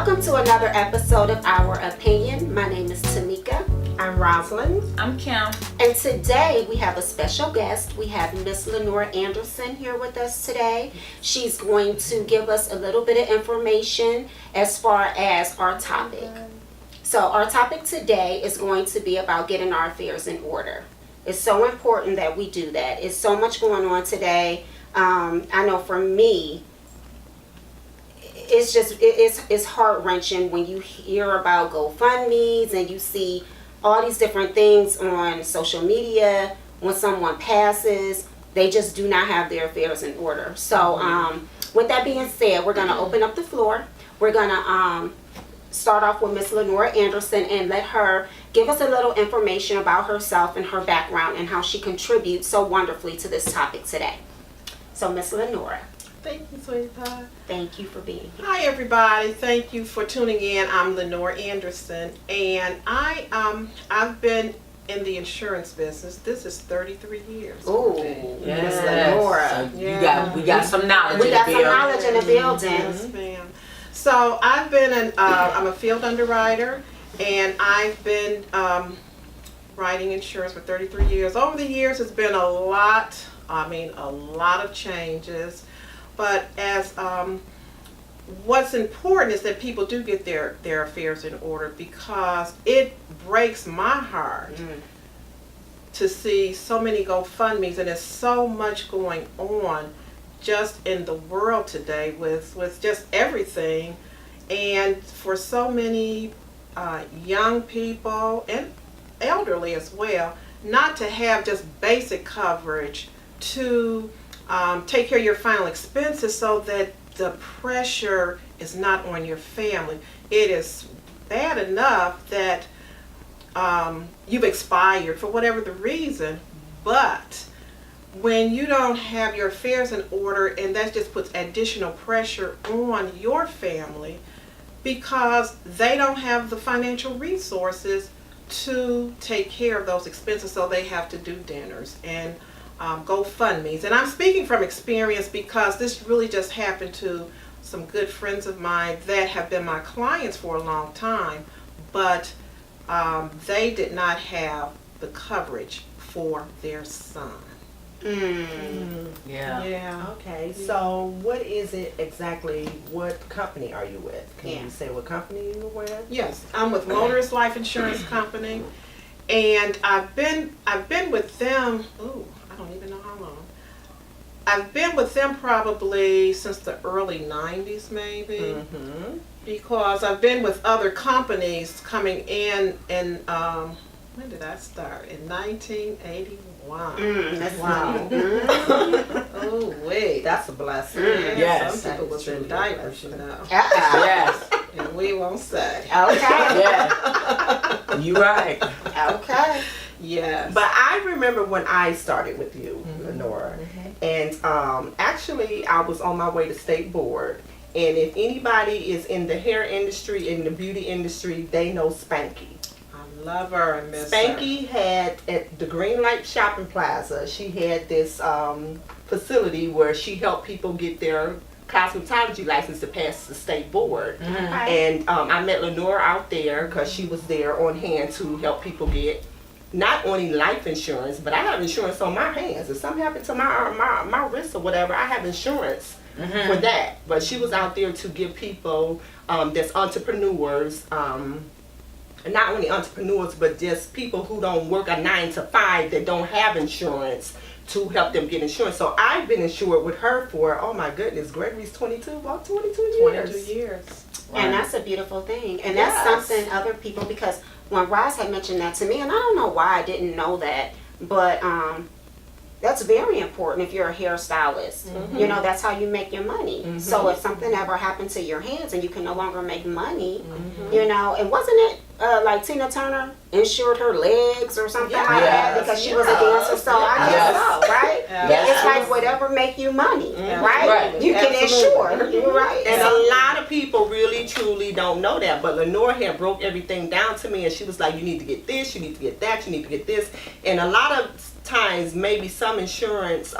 Welcome to another episode of Our Opinion. My name is Tamika. I'm Rosalind. I'm Kim. And today we have a special guest. We have Miss Lenora Anderson here with us today. She's going to give us a little bit of information as far as our topic. So our topic today is going to be about getting our affairs in order. It's so important that we do that. It's so much going on today. I know for me, it's heart-wrenching when you hear about GoFundMes and you see all these different things on social media. When someone passes, they just do not have their affairs in order. So with that being said, we're going to open up the floor. We're going to start off with Miss Lenora Anderson and let her give us a little information about herself and her background and how she contributes so wonderfully to this topic today. So Miss Lenora. Thank you, sweetheart. Thank you for being here. Hi, everybody. Thank you for tuning in. I'm Lenora Anderson, and I've been in the insurance business. This is 33 years. Ooh, Yes. Miss Lenora. So we got some knowledge. We got some building. knowledge in the building. Yes, ma'am. So I've been I'm a field underwriter, and I've been writing insurance for 33 years. Over the years, it's been a lot of changes. But as what's important is that people do get their affairs in order, because it breaks my heart to see so many GoFundMes, and there's so much going on just in the world today with just everything, and for so many young people and elderly as well, not to have just basic coverage to take care of your final expenses, so that the pressure is not on your family. It is bad enough that you've expired for whatever the reason, but when you don't have your affairs in order, and that just puts additional pressure on your family, because they don't have the financial resources to take care of those expenses, so they have to do dinners and GoFundMes. And I'm speaking from experience, because this really just happened to some good friends of mine that have been my clients for a long time, but they did not have the coverage for their son. Yeah. Okay, so what is it exactly? What company are you with? Can you say what company you're with? Yes, I'm with Motorist Life Insurance Company, and I've been with them. I don't even know how long. I've been with them probably since the early 90s, maybe, because I've been with other companies coming in, and when did I start? In 1981. That's Wow. Oh, wait. That's a blessing. Yes. Some people was in diapers, you know. Yes. And we won't say. Okay. Yeah. You right. Okay. Yes. But I remember when I started with you, Lenora, and actually I was on my way to state board. And if anybody is in the hair industry, in the beauty industry, they know Spanky. I love her and miss her. Spanky had, at the Green Light Shopping Plaza, she had this facility where she helped people get their cosmetology license to pass the state board. And I met Lenora out there because she was there on hand to help people get not only life insurance, but I have insurance on my hands. If something happened to my wrist or whatever, I have insurance for that. But she was out there to give people that's entrepreneurs, not only entrepreneurs, but just people who don't work a 9 to 5 that don't have insurance, to help them get insurance. So I've been insured with her for, oh my goodness, Gregory's 22 years. 22 years. And that's a beautiful thing. And that's something other people, because when Roz had mentioned that to me, and I don't know why I didn't know that, but that's very important if you're a hairstylist. You know, that's how you make your money. So if something ever happened to your hands and you can no longer make money, you know, and wasn't it like Tina Turner insured her legs or something like that because she was a dancer? So I guess so, right? It's like whatever make you money, right? You can insure, you're right. And a lot of people really truly don't know that, but Lenora had broke everything down to me, and she was like, you need to get this, you need to get that, you need to get this. And a lot of times, maybe some insurance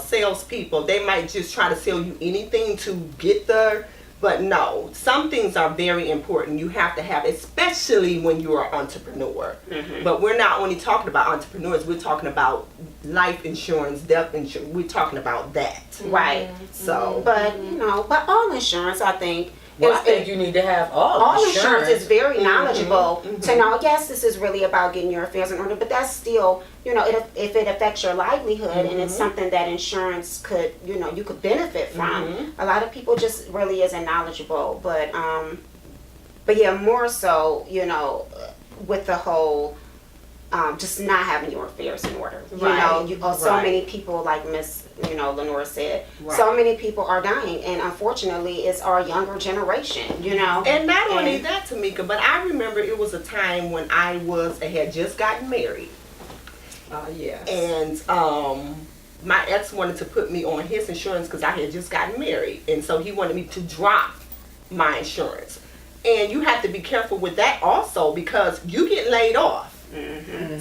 salespeople, they might just try to sell you anything to get the But no, some things are very important. You have to have, especially when you are an entrepreneur. But we're not only talking about entrepreneurs, we're talking about life insurance, death insurance. We're talking about that. Right. So, But but all insurance, I think, Well, I think you need to have all insurance is very knowledgeable mhm. to know. Yes, this is really about getting your affairs in order, but that's still, if it affects your livelihood and it's something that insurance could, you could benefit from. A lot of people just really isn't knowledgeable, but yeah, more so, with the whole. Just not having your affairs in order. So Right. many people, like Miss, Lenora said, so many people are dying, and unfortunately, it's our younger generation. and not only that, Tamika, but I remember it was a time when I had just gotten married. Yes. And my ex wanted to put me on his insurance because I had just gotten married, and so he wanted me to drop my insurance. And you have to be careful with that also, because you get laid off.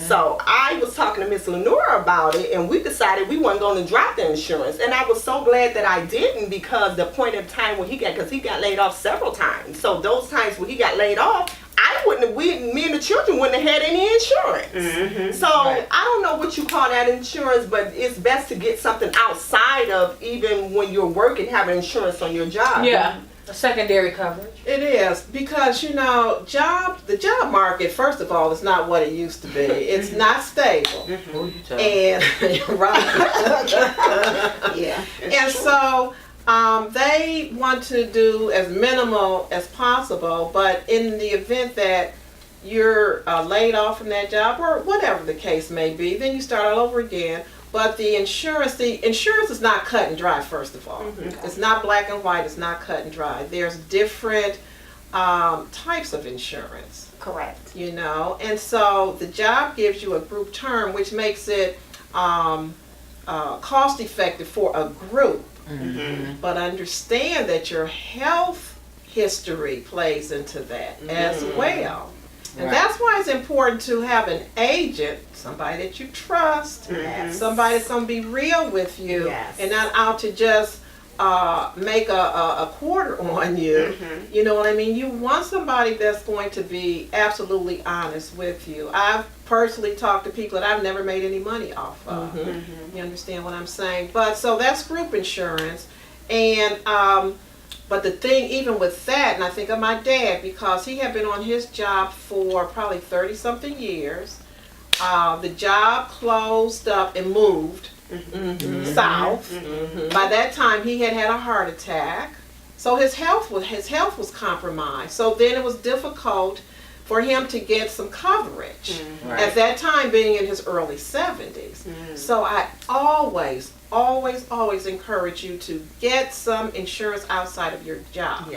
So I was talking to Miss Lenora about it, and we decided we weren't going to drop the insurance. And I was so glad that I didn't, because the point of time when he got laid off several times. So those times when he got laid off, me and the children wouldn't have had any insurance. So I don't know what you call that insurance, but it's best to get something outside of even when you're working, having insurance on your job. Yeah, a secondary coverage. It is, because the job market, first of all, is not what it used to be. It's not stable. Who you telling? And right. Yeah. And so they want to do as minimal as possible, but in the event that you're laid off from that job, or whatever the case may be, then you start all over again. But the insurance is not cut and dry, first of all. It's not black and white, it's not cut and dry. There's different types of insurance. Correct. And so the job gives you a group term, which makes it cost effective for a group. But understand that your health history plays into that as well. And that's why it's important to have an agent, somebody that you trust, somebody that's going to be real with you, and not out to just make a quarter on you. You know what I mean? You want somebody that's going to be absolutely honest with you. I've personally talked to people that I've never made any money off of. You understand what I'm saying? But so that's group insurance. And but the thing, even with that, and I think of my dad, because he had been on his job for probably 30-something years. The job closed up and moved south. By that time, he had a heart attack. So his health was compromised. So then it was difficult for him to get some coverage. At that time, being in his early 70s. So I always encourage you to get some insurance outside of your job.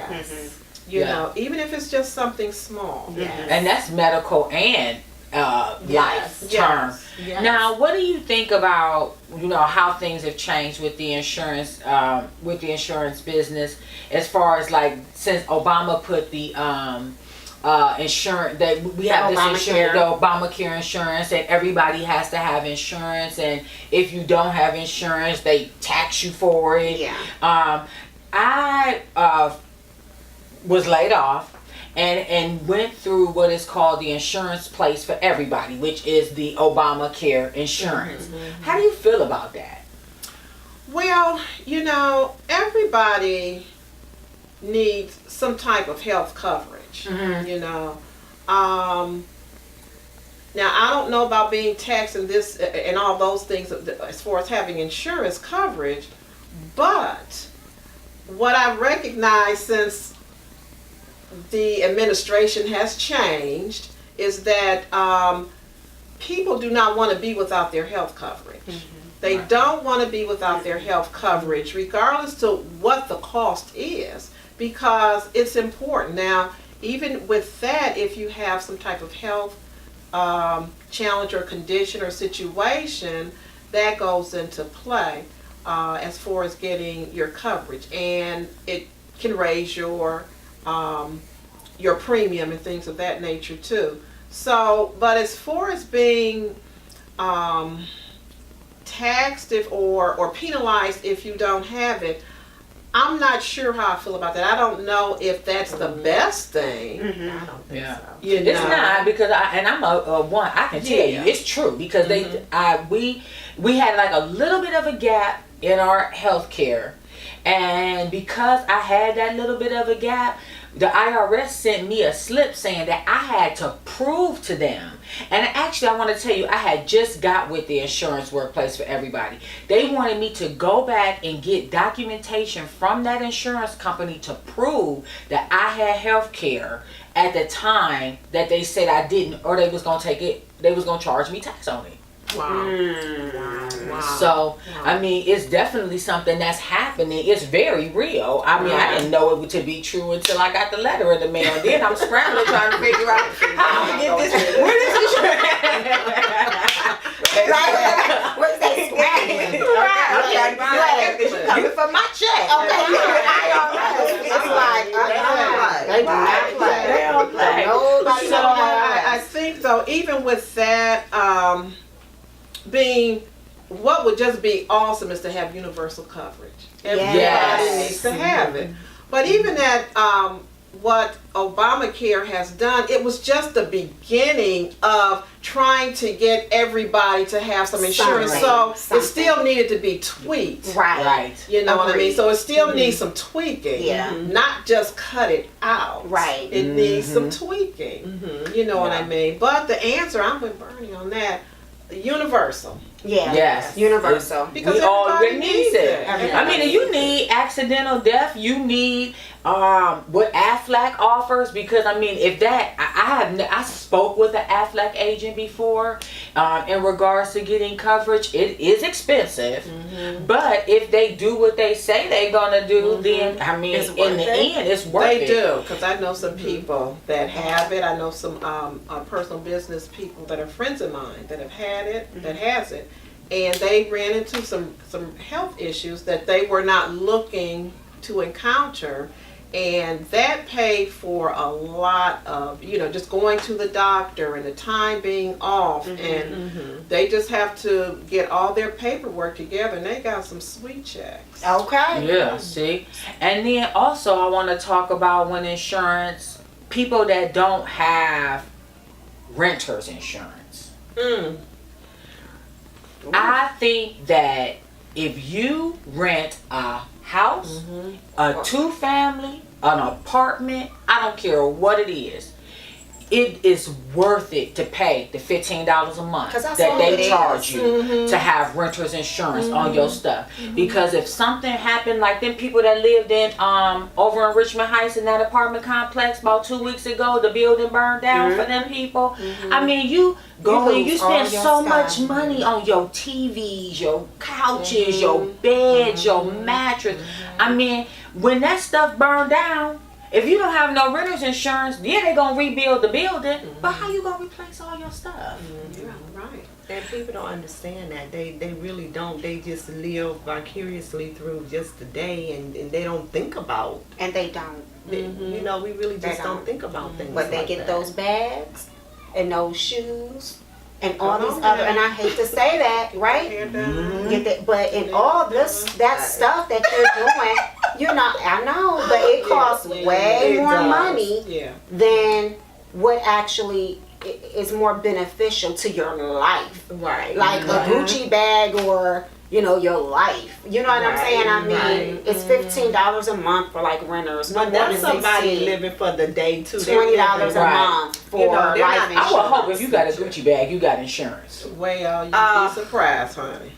You know, even if it's just something small. And that's medical and life term. Now, what do you think about how things have changed with the insurance business, as far as like since Obama put the insurance, that we have this insurance, the Obamacare insurance, and everybody has to have insurance, and if you don't have insurance, they tax you for it. I was laid off and went through what is called the insurance place for everybody, which is the Obamacare insurance. How do you feel about that? Well, everybody needs some type of health coverage. Now I don't know about being taxed and this and all those things as far as having insurance coverage, but what I've recognized since the administration has changed is that people do not want to be without their health coverage. They don't want to be without their health coverage, regardless to what the cost is, because it's important. Now, even with that, if you have some type of health challenge or condition or situation, that goes into play as far as getting your coverage, and it can raise your premium and things of that nature too. So, but as far as being taxed or penalized if you don't have it, I'm not sure how I feel about that. I don't know if that's the best thing. I don't think Yeah. so. You It's know. not, because I'm a one. I can tell Yeah. you, it's true, because we had like a little bit of a gap in our health care, and because I had that little bit of a gap, the IRS sent me a slip saying that I had to prove to them. And actually, I want to tell you, I had just got with the Insurance Workplace for Everybody. They wanted me to go back and get documentation from that insurance company to prove that I had health care at the time that they said I didn't, or they was going to charge me tax on it. Wow. Wow. So, I mean, it's definitely something that's happening. It's very real. I mean, I didn't know it to be true until I got the letter in the mail. Then I'm scrambling trying to figure out how to get this. Where is this? What's that scrabbling? Okay, coming for my check. It's like, they do not play. They don't play. Nobody So knows I think though, even with that being, what would just be awesome is to have universal coverage. Everybody Yes. needs to have it. But even at what Obamacare has done, it was just the beginning of trying to get everybody to have some insurance. So it still needed to be tweaked. Right. You know what I mean? Agreed. So it still needs some tweaking. Yeah. Not just cut it out. Right. It needs some tweaking. You know what I mean? But the answer, I'm with Bernie on that, universal. Yeah. Yes. Universal. Because We all everybody needs it. Everybody I mean, you need accidental death. You need what Aflac offers, because I mean, if that I spoke with an Aflac agent before in regards to getting coverage. It is expensive, but if they do what they say they're gonna do, then I mean, in the end, it's worth They it. do, because I know some people that have it. I know some personal business people that are friends of mine that have had it, that has it, and they ran into some health issues that they were not looking to encounter, and that paid for a lot of, just going to the doctor and the time being off, and they just have to get all their paperwork together, and they got some sweet checks. Okay. Yeah, see? And then also I want to talk about when insurance, people that don't have renter's insurance. I think that if you rent a house, a 2-family, an apartment, I don't care what it is is worth it to pay the $15 a month 'Cause that's that all they it charge is. you to have renter's insurance on your stuff. Because if something happened, like them people that lived in over in Richmond Heights in that apartment complex about 2 weeks ago, the building burned down for them people. I mean, you go and you lose all spend your so stuff. much money on your TVs, your couches, your beds, your mattress. I mean, when that stuff burned down, if you don't have no renter's insurance, yeah, they gonna rebuild the building, but how you gonna replace all your stuff? Yeah, right. And people don't understand that. They really don't. They just live vicariously through just the day, and they don't think about. And they don't. We really They just don't don't. think about things. But they like get that. those bags and those shoes and all Come these on, other, man. and I hate to say that, right? Hair down. Get that, but in all this, that stuff that you're doing, I know, but it costs way it more does. money Yeah. than what actually is more beneficial to your life. Right. Like a Gucci bag or, your life. You know what I'm saying? I mean, right. it's $15 a month for like renters. No But more that's than somebody 16. living for the day too. They're $20 a Right. month for You know, they're life not- insurance. I would hope if you got a Gucci bag, you got insurance. Well, you'd be surprised, honey.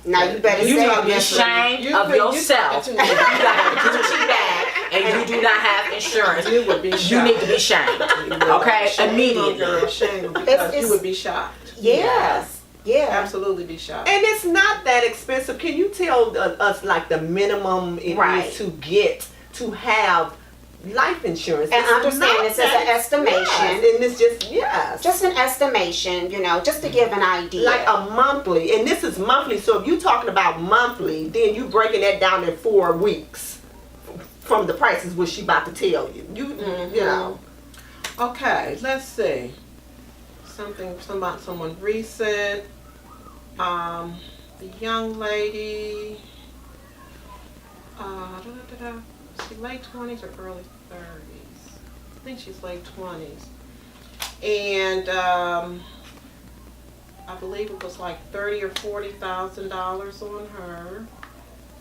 Now you better You say need to be this. ashamed You of think you yourself. talking If to you me. got a Gucci bag and you do not have insurance, You would be shocked. you need to be shamed. Okay, Shame, immediately. girl, shame, because It's- you would be shocked. Yes. Yeah. Absolutely be shocked. And it's not that expensive. Can you tell us like the minimum it Right. is to have life insurance? And It's understand not this is that an estimation. Yes, and it's Just an estimation, just to give an idea. like a monthly, and this is monthly. So if you're talking about monthly, then you breaking that down in 4 weeks from the prices what she about to tell you. You know. Okay, let's see. Someone recent. The young lady. Is she late 20s or early 30s? I think she's late 20s. And I believe it was like $30,000 or $40,000 on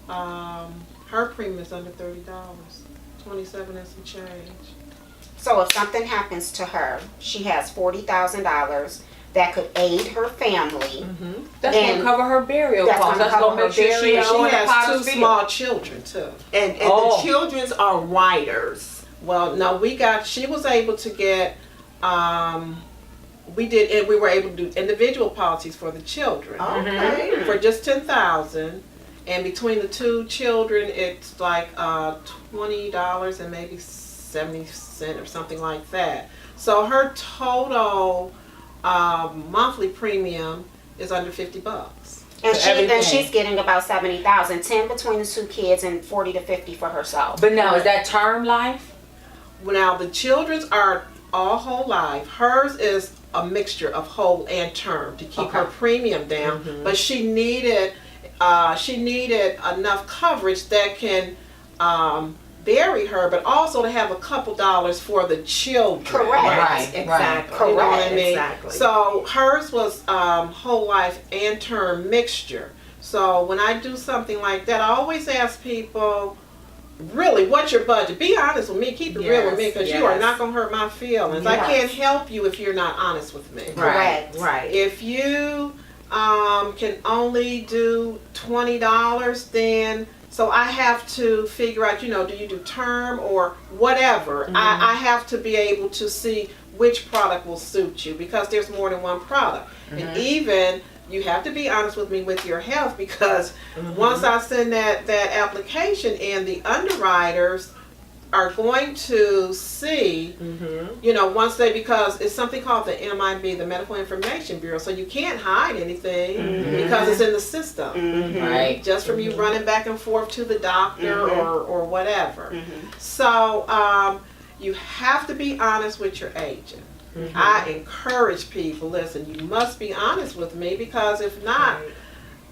her. Her premium is under $30, 27 and some change. So if something happens to her, she has $40,000 that could aid her family. That's going to cover her burial That's costs. gonna That's going cover to make her sure she burial. ain't She going to has Potter's two Field. small children too. And Oh. the children's are riders. Well, no, she was able to get, we were able to do individual policies for the children. Okay. For just $10,000, and between the two children, it's like $20 and maybe 70 cents or something like that. So her total monthly premium is under $50. And For everything. she's getting about 70,000, 10 between the two kids and 40 to 50 for herself. But now, is that term life? Now the children's are all whole life. Hers is a mixture of whole and term to keep her Okay. premium down. But she needed enough coverage that can bury her, but also to have a couple dollars for the children. Correct. Right, Exactly. You know what I Correct. mean? Exactly. So hers was whole life and term mixture. So when I do something like that, I always ask people, really, what's your budget? Be honest with me. Keep it real with me, because you are Yes. not going to hurt my feelings. I Yes. can't help you if you're not honest with me. Correct. Right. If you can only do $20, then so I have to figure out, do you do term or whatever. I have to be able to see which product will suit you, because there's more than one product. And even you have to be honest with me with your health, because once I send that application in, the underwriters are going to see, because it's something called the MIB, the Medical Information Bureau, so you can't hide anything because it's in the system. Right. Just from you running back and forth to the doctor or whatever. So you have to be honest with your agent. I encourage people, listen, you must be honest with me, because if not,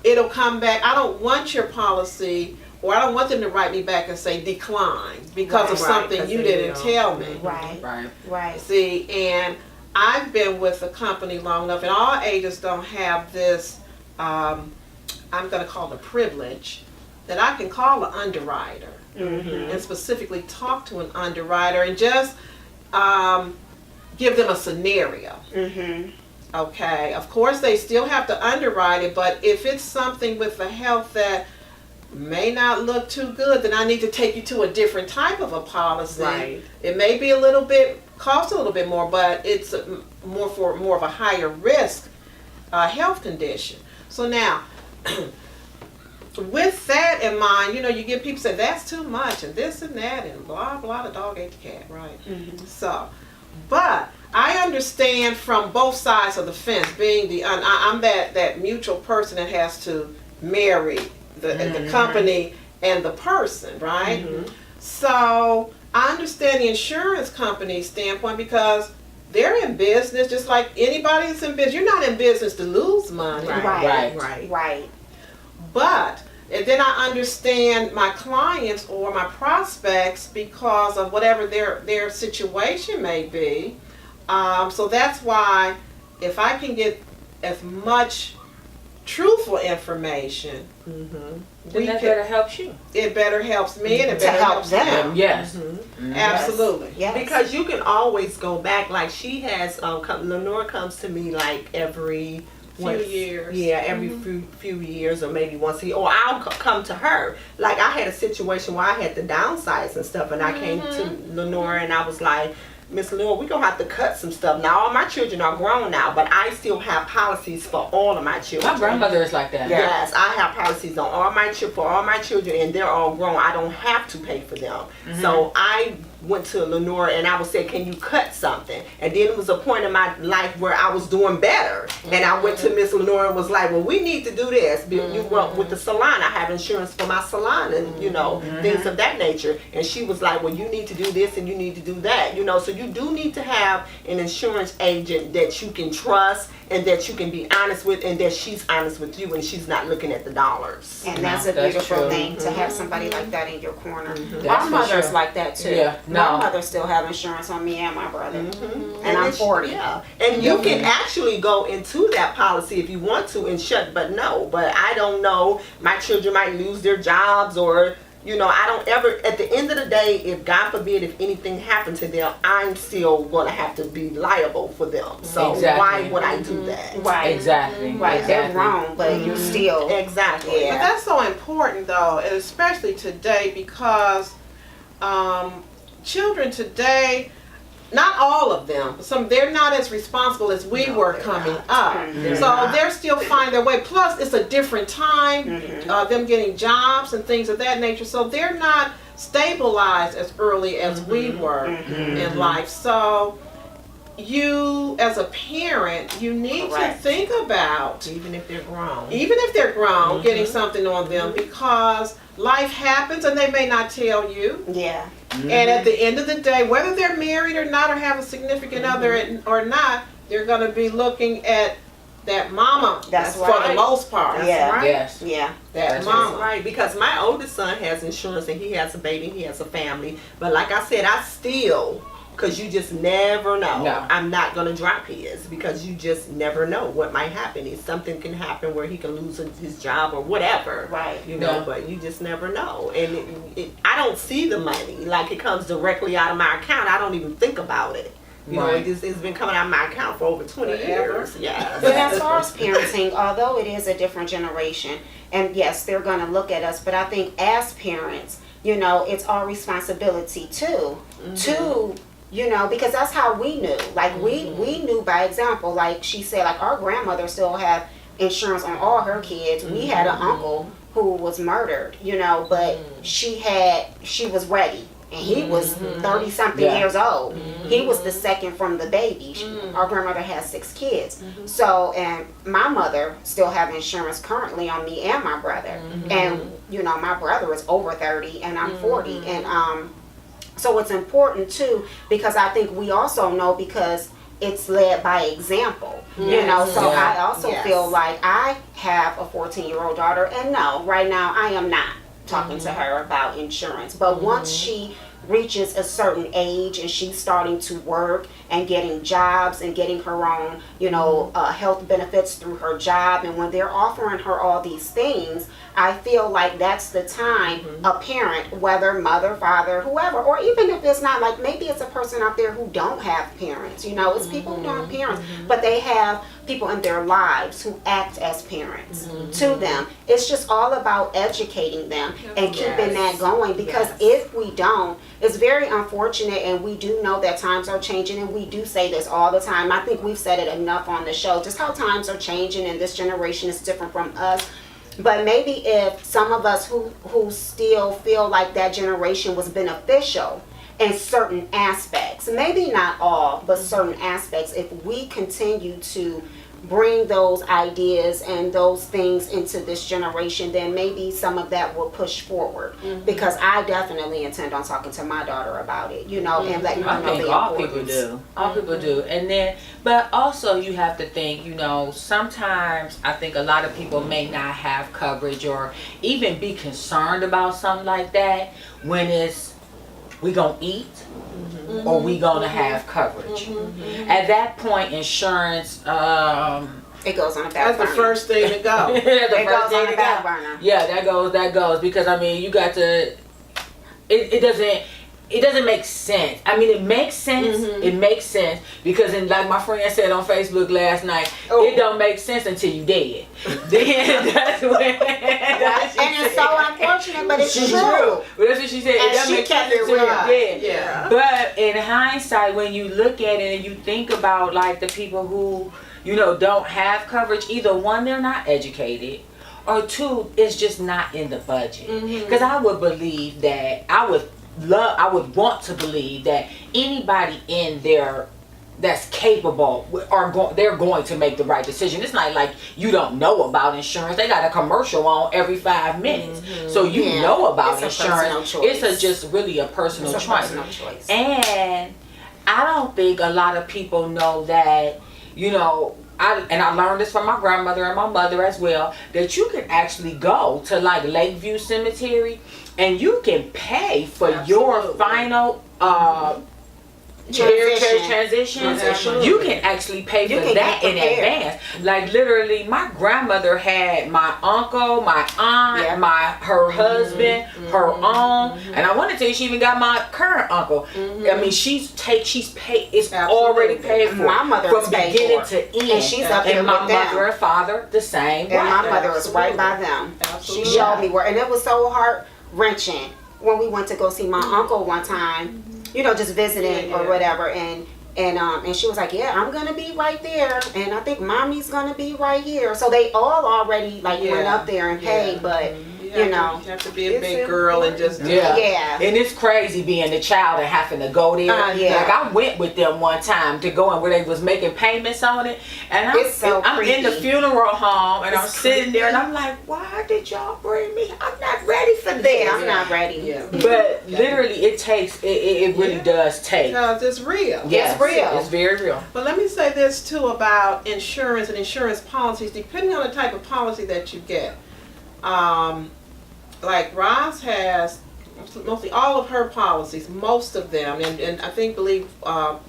it'll come back. I don't want your policy, or I don't want them to write me back and say decline because of Right, something 'cause you they didn't don't. tell me. Right. Right. Right. See, and I've been with the company long enough, and all agents don't have this, I'm going to call it a privilege, that I can call an underwriter and specifically talk to an underwriter and just give them a scenario. Okay, of course they still have to underwrite it, but if it's something with the health that may not look too good, then I need to take you to a different type of a policy. Right. It may be cost a little bit more, but it's more of a higher risk health condition. So now, with that in mind, you get people say that's too much and this and that and blah blah, the dog ate the cat, right? So, but I understand from both sides of the fence, being I'm that mutual person that has to marry the company and the person, right? So I understand the insurance company's standpoint, because they're in business just like anybody that's in business. You're not in business to lose money. Right. But, and then I understand my clients or my prospects because of whatever their situation may be. So that's why if I can get as much truthful information, Then that better helps you. it better helps me and it To better help helps them. Yes. Absolutely. Yes. Because you can always go back. Like she has, Lenore comes to me like every Few years. Yeah, every few years, or maybe once a year. Or I'll come to her. Like I had a situation where I had to downsize and stuff, and I came to Lenore and I was like, Miss Lenore, we're gonna have to cut some stuff. Now all my children are grown now, but I still have policies for all of my children. My grandmother is like that. Yes, I have policies on for all my children, and they're all grown. I don't have to pay for them. So I went to Lenore and I would say, can you cut something? And then it was a point in my life where I was doing better. And I went to Miss Lenore and was like, well, we need to do this. You went with the salon. I have insurance for my salon and, you know, things of that nature. And she was like, well, you need to do this and you need to do that. You know, so you do need to have an insurance agent that you can trust and that you can be honest with, and that she's honest with you and she's not looking at the dollars. And that's a That's beautiful true. thing to have somebody like that in your corner. That's My for mother's sure. like that too. Yeah, My no. mother still have insurance on me and my brother. And I'm it's- 40. Yeah, and you can actually go into that policy if you want to and shut, but no. But I don't know. My children might lose their jobs, or you know, I don't ever. At the end of the day, if God forbid, if anything happened to them, I'm still going to have to be liable for them. So Exactly. why would I do that? Right. Exactly. Right. They're Exactly. wrong, but you still. Exactly. Yeah. But that's so important, though, and especially today, because children today, not all of them, but they're not as responsible as we No, were they're coming not. up. They're So not. they're still finding their way. Plus, it's a different time, them getting jobs and things of that nature. So they're not stabilized as early as we were in life. So you, as a parent, you need Correct. to think about, Even if they're grown. even if they're grown, getting something on them, because life happens and they may not tell you. Yeah. And at the end of the day, whether they're married or not, or have a significant other or not, they're going to be looking at that mama. That's for right. the most part. Yeah. right. Yes. Yeah. That That's mama. Right, because my oldest son has insurance and he has a baby, he has a family. But like I said, I still, because you just never know. No. I'm not going to drop his because you just never know what might happen. If something can happen where he can lose his job or whatever. Right. You know, Yeah. but you just never know. And I don't see the money. Like it comes directly out of my account. I don't even think about it. You know, Right. it's been coming out of my account for over 20 Forever. years. Yeah. But as far as parenting, although it is a different generation, and yes, they're going to look at us, but I think as parents, you know, it's our responsibility too, to, you know, because that's how we knew. Like we knew by example. Like she said, like our grandmother still had insurance on all her kids. We had an uncle who was murdered, you know, but she was ready. And he was 30 something Yeah. years old. He was the second from the baby. Our grandmother has 6 kids. So, and my mother still have insurance currently on me and my brother. And, you know, my brother is over 30 and I'm 40. And so it's important too, because I think we also know, because it's led by example, you know. So Yeah. I also feel like I have a 14-year-old daughter, and no, right now I am not talking to her about insurance. But once she reaches a certain age and she's starting to work and getting jobs and getting her own, you know, health benefits through her job, and when they're offering her all these things, I feel like that's the time a parent, whether mother, father, whoever, or even if it's not, like maybe it's a person out there who don't have parents, you know, it's people who don't have parents, but they have people in their lives who act as parents to them. It's just all about educating them and keeping that going, because if we don't, it's very unfortunate, and we do know that times are changing, and we do say this all the time. I think we've said it enough on the show, just how times are changing and this generation is different from us. But maybe if some of us who still feel like that generation was beneficial in certain aspects, maybe not all, but certain aspects, if we continue to bring those ideas and those things into this generation, then maybe some of that will push forward. Because I definitely intend on talking to my daughter about it, you know, and letting her I know think the all people importance. do. All people do. And then, but also you have to think, you know, sometimes I think a lot of people may not have coverage or even be concerned about something like that when it's, we gonna eat or we gonna have coverage. At that point, insurance, It goes on a back That's the burner. first thing to go. the It first goes thing on to a back go. burner. Yeah, that goes because I mean you got to. It doesn't make sense. I mean, it makes sense. It makes sense because, like my friend said on Facebook last night, it don't make sense until you dead. Then that's when. And it's so unfortunate, but it's She's true. But that's what she said. And It doesn't she make kept sense it until you're real. dead. Yeah. But in hindsight, when you look at it and you think about like the people who, you know, don't have coverage, either one, they're not educated, or two, it's just not in the budget. Because I would believe that, would want to believe that anybody in there that's capable they're going to make the right decision. It's not like you don't know about insurance. They got a commercial on every 5 minutes, so you know about It's a personal insurance. choice. It's just really a personal It's a choice. personal choice. And I don't think a lot of people know that, I learned this from my grandmother and my mother as well, that you can actually go to like Lakeview Cemetery and you can pay for your Absolutely. final transition. Transition. You can actually pay You for can that get in prepared. advance. Like literally, my grandmother had my uncle, my aunt, Yeah. her husband, her own, and I want to tell you, she even got my current uncle. I mean, she's paid. It's already paid for. My mother from is paid beginning for. to end, And she's up here and my with them. mother and father the same. And my way. mother was right by them. Absolutely. She showed me where, and it was so heart wrenching when we went to go see my uncle one time. Just visiting or whatever, and she was like, "Yeah, I'm gonna be right there, and I think mommy's gonna be right here." So they all already went up there and paid, but You have to be a big girl and just Yeah. And it's crazy being the child and having to go there. Yeah. Like I went with them one time to go and where they was making payments on it, and I'm in the creepy. funeral home and I'm It's sitting there and I'm like, why did y'all bring me? I'm not ready for this. Yeah, I'm not ready. Yeah. But literally, it takes. It really does take. Because it's real. Yes, It's real. It's very real. But let me say this too about insurance and insurance policies, depending on the type of policy that you get. Like Roz has mostly all of her policies, most of them, and I believe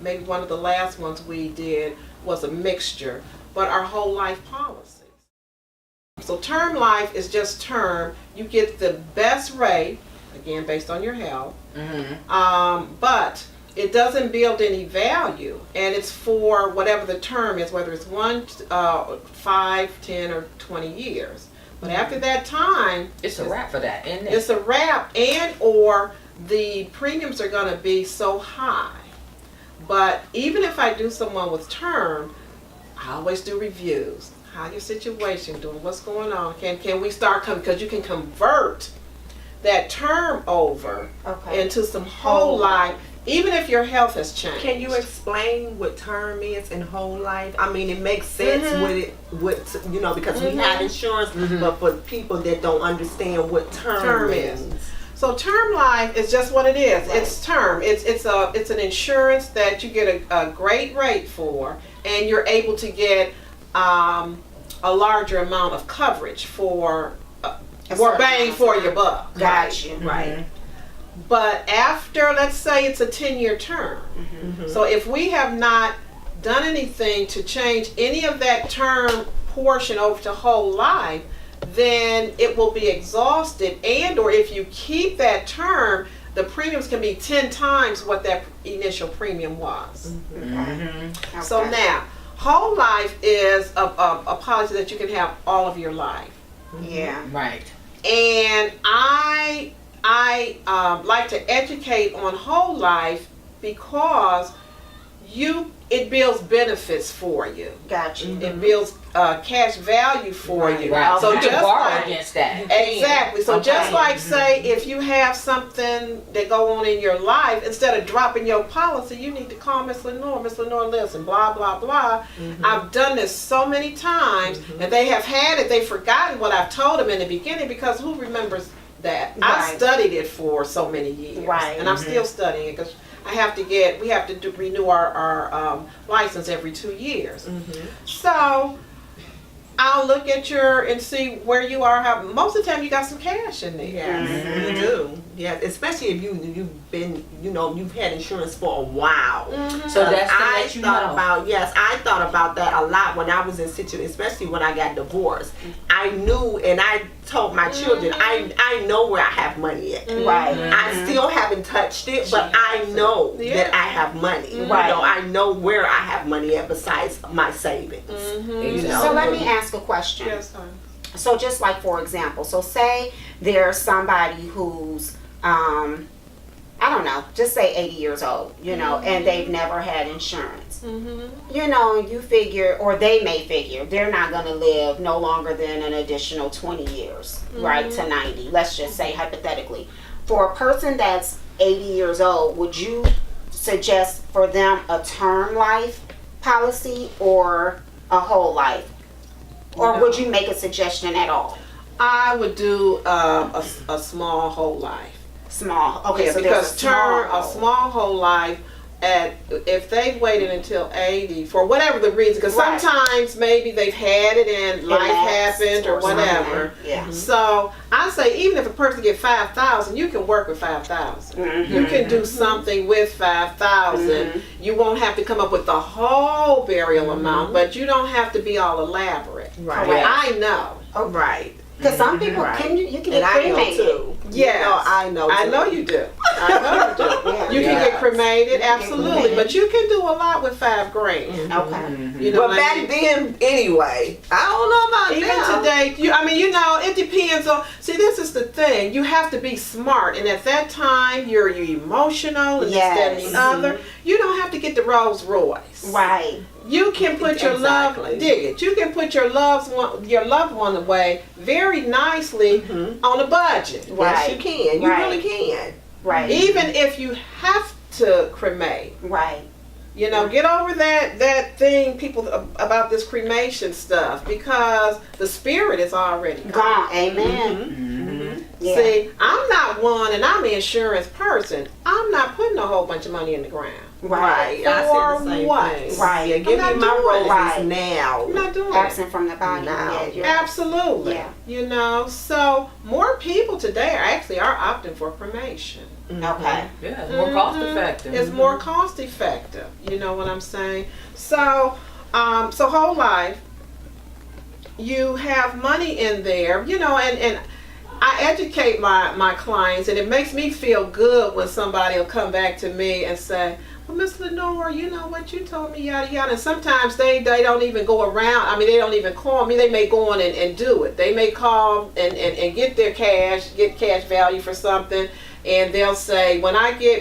maybe one of the last ones we did was a mixture, but our whole life policies. So term life is just term. You get the best rate, again based on your health, but it doesn't build any value, and it's for whatever the term is, whether it's 1, 5, 10, or 20 years. But after that time, It's a wrap for that, isn't it? it's a wrap, and or the premiums are going to be so high. But even if I do someone with term, I always do reviews. How your situation doing? What's going on? Can we start coming? Because you can convert that term over into some whole life, even if your health has changed. Can you explain what term is and whole life? I mean, it makes sense because we have insurance, but for people that don't understand what term is. means. So term life is just what it is. Right. It's term. It's an insurance that you get a great rate for, and you're able to get a larger amount of coverage for more bang for your buck. Got you. Right. But after, let's say it's a 10-year term. So if we have not done anything to change any of that term portion over to whole life, then it will be exhausted, and or if you keep that term, the premiums can be 10 times what that initial premium was. So now, whole life is a policy that you can have all of your life. Yeah. Right. And I like to educate on whole life because it builds benefits for you. Got you. It builds cash value for you. Right. So you can just borrow like, against that. exactly. So just Okay. like say if you have something that go on in your life, instead of dropping your policy, you need to call Miss Lenore. Miss Lenore, listen, blah blah blah. I've done this so many times, and they have had it. They've forgotten what I've told them in the beginning because who remembers that? I Right. studied it for so many years, Right. and I'm still studying it because we have to renew our license every 2 years. So I'll look at and see where you are. Most of the time you got some cash in there. Yes, you do. Yes, especially if you've been, you've had insurance for a while. So that's to I let you thought know. I thought about that a lot when I was in situation, especially when I got divorced. I knew, and I told my children, I know where I have money at. Right. I still haven't touched it, but I know that I have money. Right. I know where I have money at besides my savings. Exactly. So let me ask a question. Yes, honey. So just like for example, so say there's somebody who's I don't know, just say 80 years old, and they've never had insurance. You figure, or they may figure, they're not going to live no longer than an additional 20 years, right, to 90. Let's just say hypothetically. For a person that's 80 years old, would you suggest for them a term life policy or a whole life? Or would you make a suggestion at all? I would do a small whole life. Small. Okay, Yeah, so because there's a small whole life, at if they waited until 80 for whatever the reason, because Right. sometimes maybe they've had it and life lapsed happened or whatever. something. Yeah. So I say even if a person get 5,000, you can work with 5,000. Mm-hmm. You can do something with 5,000. You won't have to come up with the whole burial amount, but you don't have to be all elaborate. Right. Correct. I know. Oh, right. Because some people Right. you can And get I know cremated. too. Yes. You know, I know too. I know you do. I know you do. Yeah. You can get cremated, absolutely, cremated. but you can do a lot with $5,000. Okay. You know But what I back mean? then, anyway, I don't know about Even now. today, it depends on. See, this is the thing. You have to be smart, and at that time, you're emotional and this, that, and Yes. the other. You don't have to get the Rolls Royce. Right. You can put your Exactly. You can put your loved one away very nicely on a budget. Yes, Right. you can. You Right. really can. Right. Even if you have to cremate. Right. Get over that thing people about this cremation stuff, because the spirit is already gone. Gone. Amen. Yeah. See, I'm not one, and I'm an insurance person. I'm not putting a whole bunch of money in the ground. Right. I For said the same what? thing. Right. Yeah, give I'm me not my doing roses it. Right. I'm now. not doing it. Absent from the body. No. Yeah, you're- Absolutely. Yeah. So more people today are opting for cremation. Okay. Yeah, it's more cost effective. It's more cost effective. You know what I'm saying? So, so whole life, you have money in there, and I educate my clients, and it makes me feel good when somebody will come back to me and say, well, Miss Lenore, you know what you told me, yada yada. And sometimes they don't even go around. I mean, they don't even call me. They may go on and do it. They may call and get their cash value for something. And they'll say,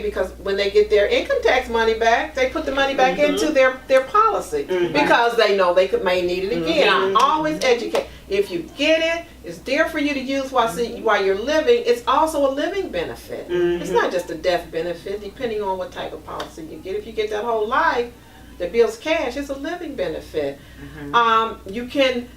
because when they get their income tax money back, they put the money back into their policy because they know may need it again. I always educate. If you get it, it's there for you to use while you're living. It's also a living benefit. It's not just a death benefit, depending on what type of policy you get. If you get that whole life that builds cash, it's a living benefit. You can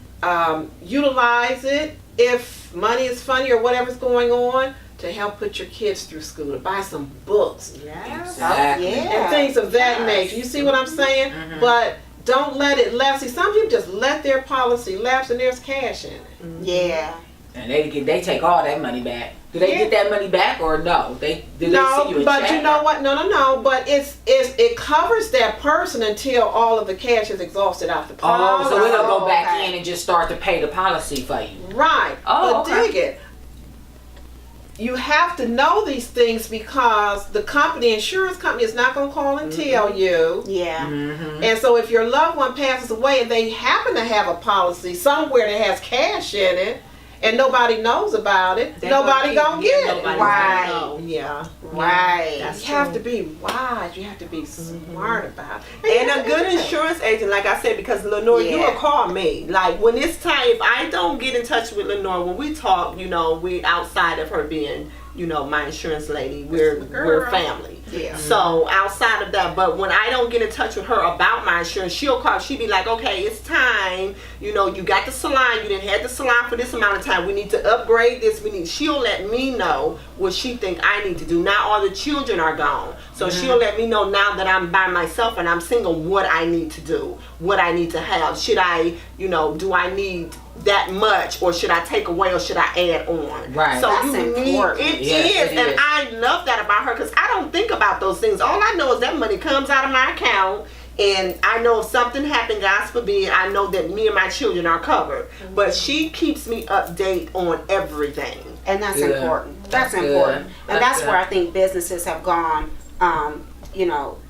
utilize it if money is funny or whatever's going on, to help put your kids through school, to buy some books Exactly. Yeah. and things of that nature. You see what I'm saying? But don't let it lapse. See, some people just let their policy lapse and there's cash in it. Yeah. And they take all that money back. Do they get that money back or no? Do they see you No, a but check? you know what? No. But it covers that person until all of the cash is exhausted out the policy. Oh, so it'll go back okay. in and just start to pay the policy for you. Right. Oh, but okay. dig it. You have to know these things because the insurance company is not going to call and tell you. Yeah. And so if your loved one passes away and they happen to have a policy somewhere that has cash in it and nobody knows about it, nobody gonna get it. Right. Yeah. Right. That's You have to be wise. You have to be smart about it. And a good insurance agent, like I said, because Lenore, you Yeah. will call me. Like when it's time, if I don't get in touch with Lenore, when we talk, we outside of her being, my insurance lady, we're family. Yeah. So outside of that, but when I don't get in touch with her about my insurance, she'll call. She'll be like, okay, it's time. You got the salon. You didn't have the salon for this amount of time. We need to upgrade this. She'll let me know what she think I need to do. Now all the children are gone. So she'll let me know now that I'm by myself and I'm single what I need to do, what I need to have. Should I, do I need that much, or should I take away, or should I add on? Right. So That's you need important. it Yes, is, it and is. I love that about her because I don't think about those things. All I know is that money comes out of my account, and I know if something happened, God forbid, I know that me and my children are covered. But she keeps me update on everything. And that's Good. important. That's That's important. good. And That's that's good. where I think businesses have gone,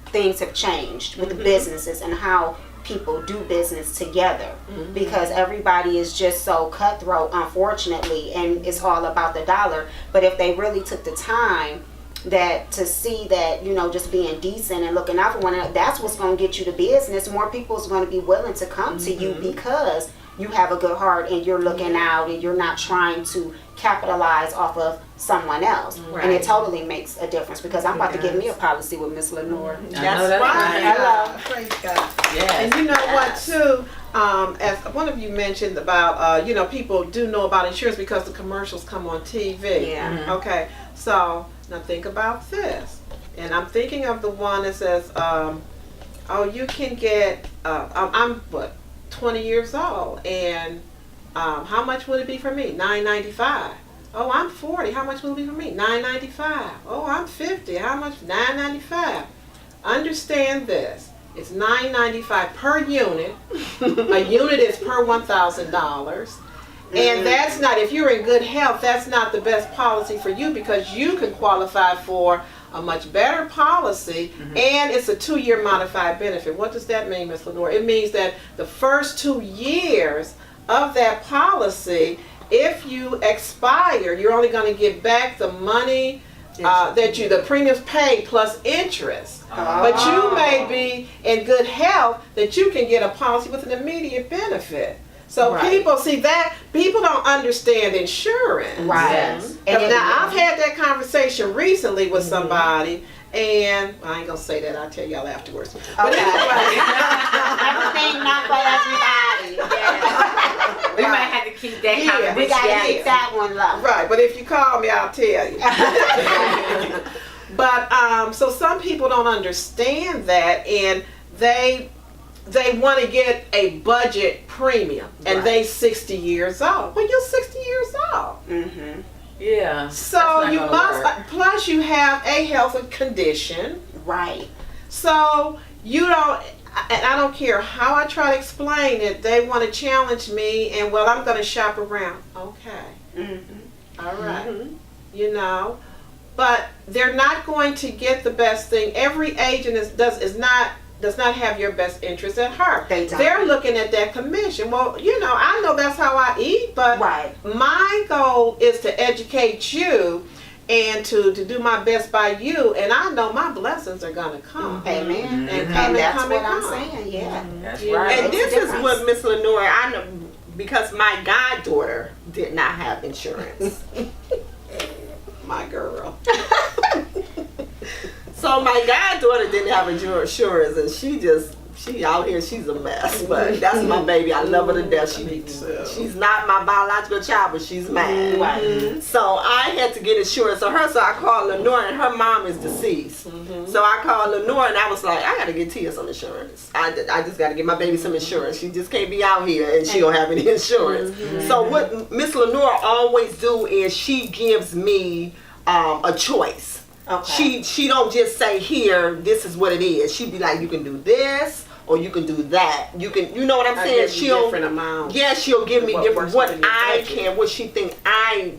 things have changed with the businesses and how people do business together, because everybody is just so cutthroat, unfortunately, and it's all about the dollar. But if they really took the time that to see that, you know, just being decent and looking out for one another, that's what's going to get you the business. More people is going to be willing to come to you because you have a good heart and you're looking out and you're not trying to capitalize off of someone else. And it totally makes a difference because I'm about to get me a policy with Miss Lenore. That's right. Hello. Praise God. Yes. And you know what too, as one of you mentioned about, you know, people do know about insurance because the commercials come on TV. Yeah. Okay, so now think about this. And I'm thinking of the one that says, oh, you can get, I'm what, 20 years old, and how much would it be for me? $9.95. Oh, I'm 40. How much will it be for me? $9.95. Oh, I'm 50. How much? $9.95. Understand this. It's $9.95 per unit. A unit is per $1,000. And that's not, if you're in good health, that's not the best policy for you because you can qualify for a much better policy, and it's a 2-year modified benefit. What does that mean, Ms. Lenore? It means that the first 2 years of that policy, if you expire, you're only going to get back the money that the premiums paid plus interest. But you may be in good health that you can get a policy with an immediate benefit. So people see that people don't understand insurance. Right. Yes. And Now I've had that conversation recently with somebody, and I ain't gonna say that. I'll tell y'all afterwards. But Okay. anyway, Everything not for everybody. Yeah. We might have to keep that Yeah, conversation. We gotta Yeah. keep that one low. right. But if you call me, I'll tell you. But so some people don't understand that, and they want to get a budget premium, and they 60 years old. Well, you're 60 years old. Mm-hmm. Yeah. So you gonna must, work. plus you have a health condition. Right. So you don't, and I don't care how I try to explain it, they want to challenge me, and well, I'm going to shop around. Okay. Mm-hmm. All right. You know, but they're not going to get the best thing. Every agent does not have your best interest at heart. They don't. They're looking at that commission. Well, you know, I know that's how I eat, but Right. my goal is to educate you and to do my best by you, and I know my blessings are gonna come. Amen. And come And and that's come what and I'm come. saying. Yeah. That's Yeah. right. And Makes this a is difference. what Miss Lenore, I know, because my goddaughter did not have insurance. My girl. So my goddaughter didn't have insurance, and she out here, she's a mess. But that's my baby. I love her to death. Me too. She's not my biological child, but she's mine. Right. So I had to get insurance on her. So I called Lenore, and her mom is deceased. So I called Lenore, and I was like, I got to get Tia some insurance. I just got to get my baby some insurance. She just can't be out here, and she don't have any insurance. So what Miss Lenore always do is she gives me a choice. Okay. She don't just say, here, this is what it is. She be like, you can do this or you can do that. You can, you know what I'm I saying? give you different amounts. Yeah, she'll give me What different, works what within your I budget. can, what she think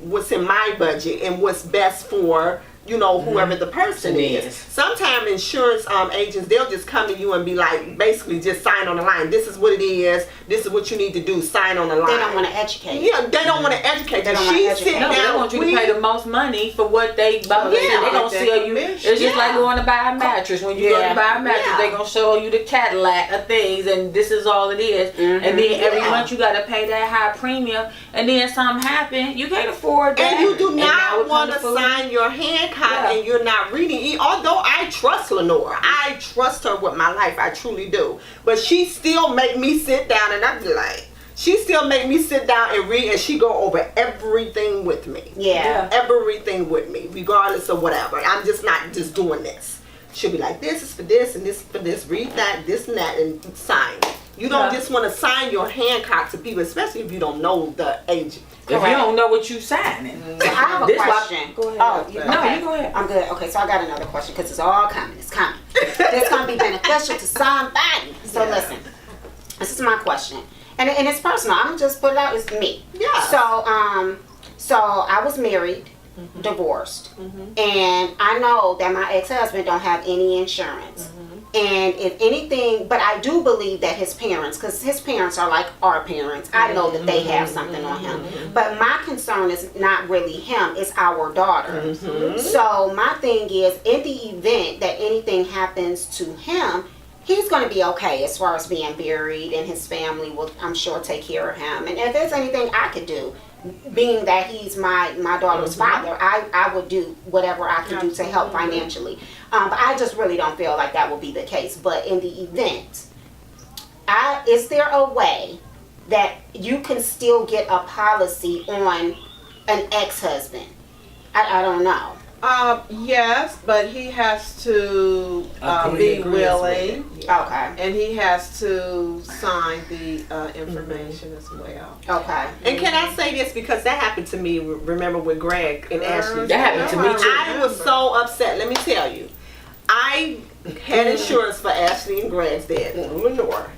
what's in my budget and what's best for, you know, whoever the person is. Sometimes insurance agents, they'll just come to you and be like, basically just sign on the line. This is what it is. This is what you need to do. Sign on the line. They don't want to educate. Yeah, they don't want to educate They you. don't wanna She educate. sit No, they down. want you to pay the most money for what they buy. Yeah. They gonna Like that sell you. commission. It's just like going to buy a mattress. When you go Yeah. to buy a mattress, Yeah. they gonna show you the Cadillac of things, and this is all it is. And then every Yeah. month you gotta pay that high premium, and then something happen, you can't afford that. And you do now not it want to comes sign your Hancock Yeah. and you're not reading. Although I trust Lenore, I trust her with my life, I truly do. But she still make me sit down, and I be like, she still make me sit down and read, and she go over everything with me. Yeah. Everything with me, regardless of whatever. I'm just not just doing this. She'll be like, this is for this and this is for this. Read that, this and that, and sign. You don't Yeah. just want to sign your Hancock to people, especially if you don't know the agent. If you don't know what you signing. So I have a This why- question. Go ahead. Oh, you, No, okay. you go ahead. I'm good. Okay, so I got another question because it's all coming. It's coming. It's gonna be beneficial to somebody. So listen, this is my question, and it's personal. I'm gonna just put it out. It's me. Yeah. So I was married, divorced, and I know that my ex-husband don't have any insurance. And if anything, but I do believe that his parents, because his parents are like our parents, I know that they have something on him. But my concern is not really him, it's our daughter. So my thing is, in the event that anything happens to him, he's going to be okay as far as being buried, and his family will, I'm sure, take care of him. And if there's anything I could do, being that he's my daughter's father, I would do whatever I could do to help financially. But I just really don't feel like that will be the case. But in the event, is there a way that you can still get a policy on an ex-husband? I don't know. Yes, but he has to be willing. Okay. And he has to sign the information as well. Okay. And can I say this, because that happened to me, remember with Greg and Ashley? That happened to me too. I was so upset. Let me tell you. I had insurance for Ashley and Greg's dad, Lenore.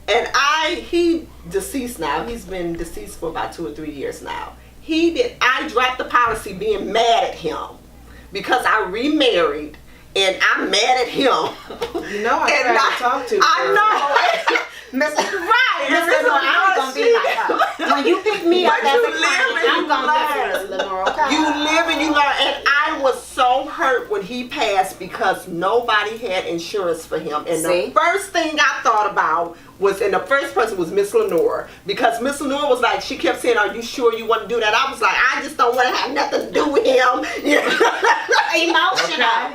And he deceased now. He's been deceased for about 2 or 3 years now. I dropped the policy being mad at him because I remarried and I'm mad at him. You know I tried to talk to you. I know. Right. I'm gonna be like her. When you pick me up But as you a client, live and I'm you gonna learn. listen to Lenore. Okay. You live and you learn. And I was so hurt when he passed because nobody had insurance for him. And See? the first thing I thought about was, and the first person was Miss Lenore, because Miss Lenore was like, she kept saying, "Are you sure you want to do that?" I was like, I just don't want to have nothing to do with him. Emotional.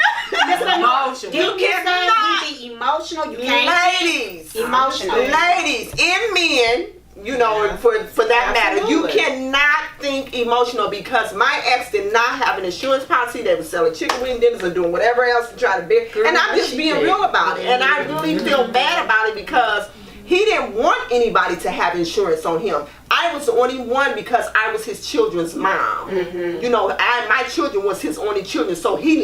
Miss Lenore, Emotional. you cannot. can be emotional. You can't. Ladies, Emotional. ladies, and men, you know, for that matter, you Absolutely. cannot think emotional, because my ex did not have an insurance policy. They were selling chicken wing dinners and doing whatever else to try to be. And I'm just being real about it. And I really feel bad about it because he didn't want anybody to have insurance on him. I was the only one because I was his children's mom. You know, my children was his only children. So he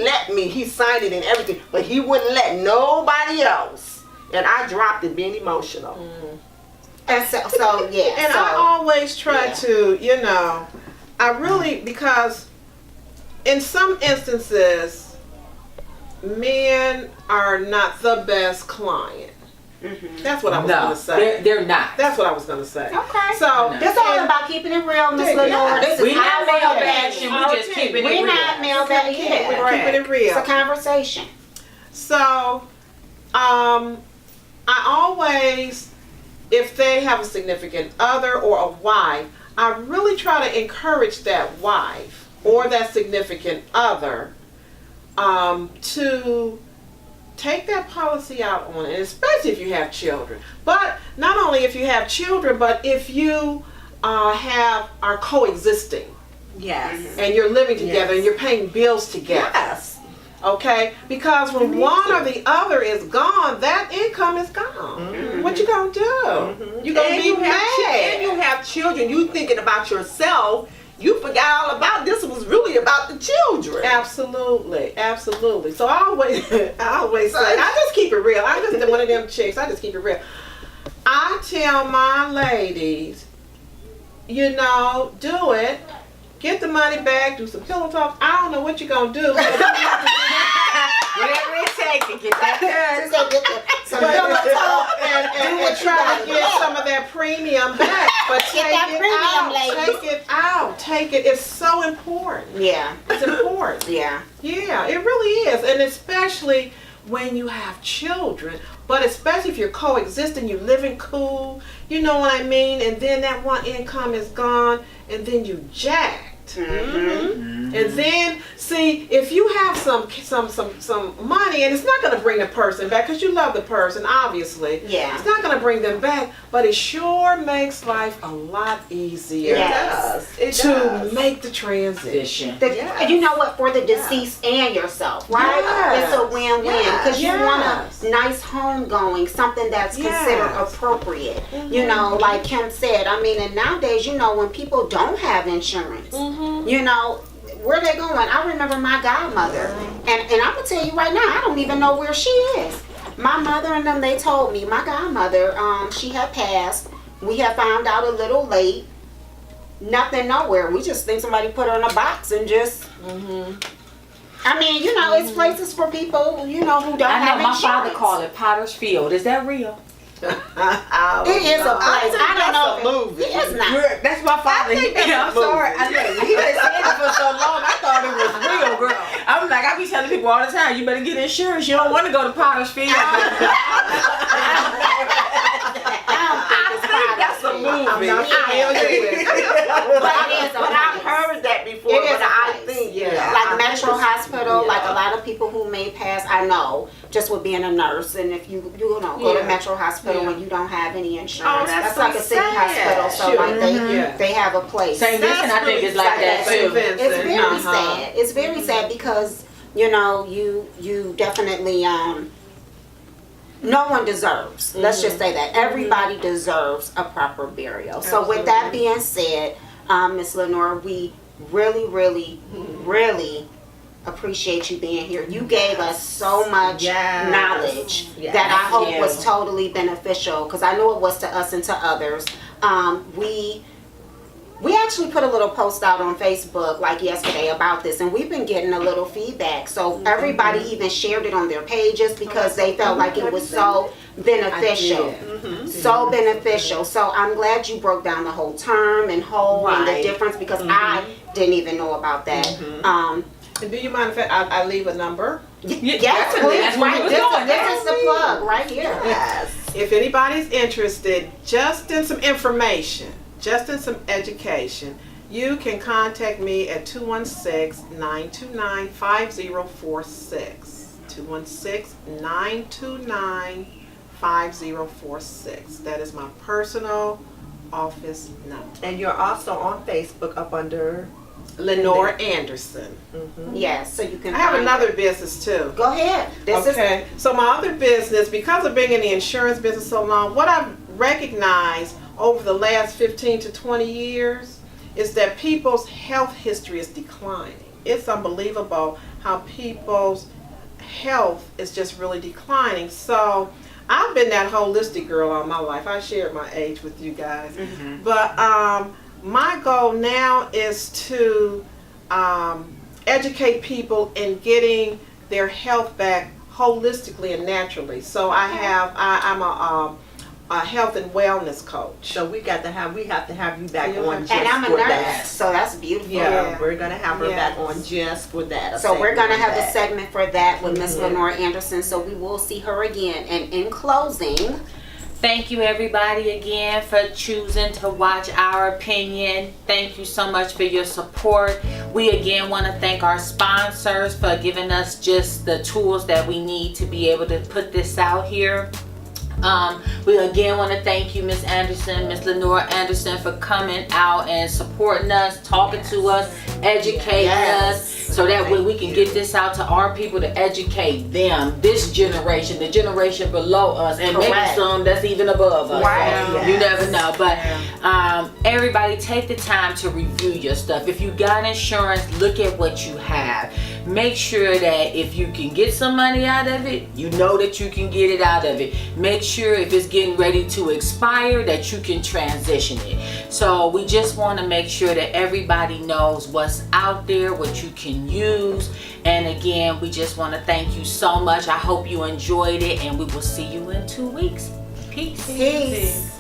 signed it and everything, but he wouldn't let nobody else. And I dropped it being emotional. And so yeah. And so, I always try yeah. to, you know, I really, because in some instances, men are not the best client. That's what I was going No, to say. they're not. That's what I was going to say. Okay. So, No. It's all about keeping it real, Miss Yeah, Lenore. This is We're not our male thing. bashing, we just keeping it We're real. not male bashing. we're Yeah. keeping it real. It's a conversation. So, I always, if they have a significant other or a wife, I really try to encourage that wife or that significant other to take that policy out on it, especially if you have children. But not only if you have children, but if you are coexisting Yes. and you're living together Yes. and you're paying bills together. Yes. Okay, because when one or the other is gone, that income is gone. What you gonna do? You gonna And be you mad? and you have children. You thinking about yourself. You forgot all about this. Was really about the children. Absolutely, absolutely. So I always say, I just keep it real. I'm just one of them chicks. I just keep it real. I tell my ladies, you know, do it. Get the money back. Do some pillow talks. I don't know what you're gonna do. Whatever it takes to get that Just say get some But- pillow talk. and try to get some of that premium back. But take that it premium, out. ladies. Take it out. Take it. It's so important. Yeah. It's important. Yeah. Yeah, it really is. And especially when you have children, but especially if you're coexisting, you're living cool, you know what I mean? And then that one income is gone, and then you jacked. And then, see, if you have some money, and it's not going to bring the person back because you love the person, obviously. Yeah. It's not going to bring them back, but it sure makes life a lot easier Yes. It to does. make the transition. position. You know what? For the deceased and yourself, right? Yes. It's a win-win because you want Yes. a nice home going, something that's considered Yes. appropriate. You know, like Kim said. I mean, and nowadays, you know, when people don't have insurance, you know, where they going? I remember my godmother, and I'm gonna tell you right now, I don't even know where she is. My mother and them, they told me my godmother, she had passed. We had found out a little late. Nothing nowhere. We just think somebody put her in a box and just I mean, you know, it's places for people, you know, who don't I have know my father insurance. called it Potter's Field. Is that real? It is a place. I don't know. movie. It is not. That's my father. I'm sorry. He been saying it for so long. I thought it was real, girl. I'm like, I be telling people all the time, you better get insurance. You don't want to go to Potter's Field. That's a movie. I'm not familiar with it. But I've heard that before. It is but a I place. think, Like Metro Hospital, like yeah. a lot of people who may pass, I know, just with being a nurse, and if you know, go to Yeah. Metro Hospital Yeah. when you don't have any insurance, Oh, that's that's like so a city sad. hospital, so Sure. like they Yeah. they have a place. St. Vincent, I think, is like that St. too. Vincent. It's very Uh-huh. sad. It's very sad because you know you definitely no one deserves. Let's just say that everybody deserves a proper burial. So with that being said, Miss Lenore, we really, really, really appreciate you being here. You gave us so much Yes. knowledge Yes. that I hope Yeah. was totally beneficial because I know it was to us and to others. We actually put a little post out on Facebook like yesterday about this, and we've been getting a little feedback. So everybody even shared it on their pages because they felt like it was so beneficial. So beneficial. So I'm glad you broke down the whole term and whole and the Right. difference because I didn't even know about that. And do you mind if I leave a number? Yes, definitely. please. That's what Right. we This, was doing. this is the plug right here. Yes. If anybody's interested, just in some information, just in some education, you can contact me at 216-929-5046. 216-929-5046. That is my personal office number. And you're also on Facebook up under. Lenore Anderson. Yes, so you can I have find another business too. Go ahead. This is Okay, so my other business, because of being in the insurance business so long, what I've recognized over the last 15 to 20 years is that people's health history is declining. It's unbelievable how people's health is just really declining. So I've been that holistic girl all my life. I shared my age with you guys. But my goal now is to educate people in getting their health back holistically and naturally. So I'm a health and wellness coach. So we have to have you back Yeah. on just and I'm a for nurse, that. so that's beautiful. Yeah. We're gonna have her Yes. back on just for that. So we're gonna have a that. segment for that with Miss Lenore Anderson. So we will see her again. And in closing, Thank you everybody again for choosing to watch Our Opinion. Thank you so much for your support. We again want to thank our sponsors for giving us just the tools that we need to be able to put this out here. We again want to thank you, Miss Anderson, Miss Lenore Anderson, for coming out and supporting us, talking to us, educating us, so that way we can get this out to our people to educate them, this generation, the generation below us, and maybe Correct. some that's even above us. Right. So you never know. But everybody take the time to review your stuff. If you got insurance, look at what you have. Make sure that if you can get some money out of it, you know that you can get it out of it. Make sure if it's getting ready to expire that you can transition it. So we just want to make sure that everybody knows what's out there, what you can use. And again, we just want to thank you so much. I hope you enjoyed it, and we will see you in 2 weeks. Peace. peace.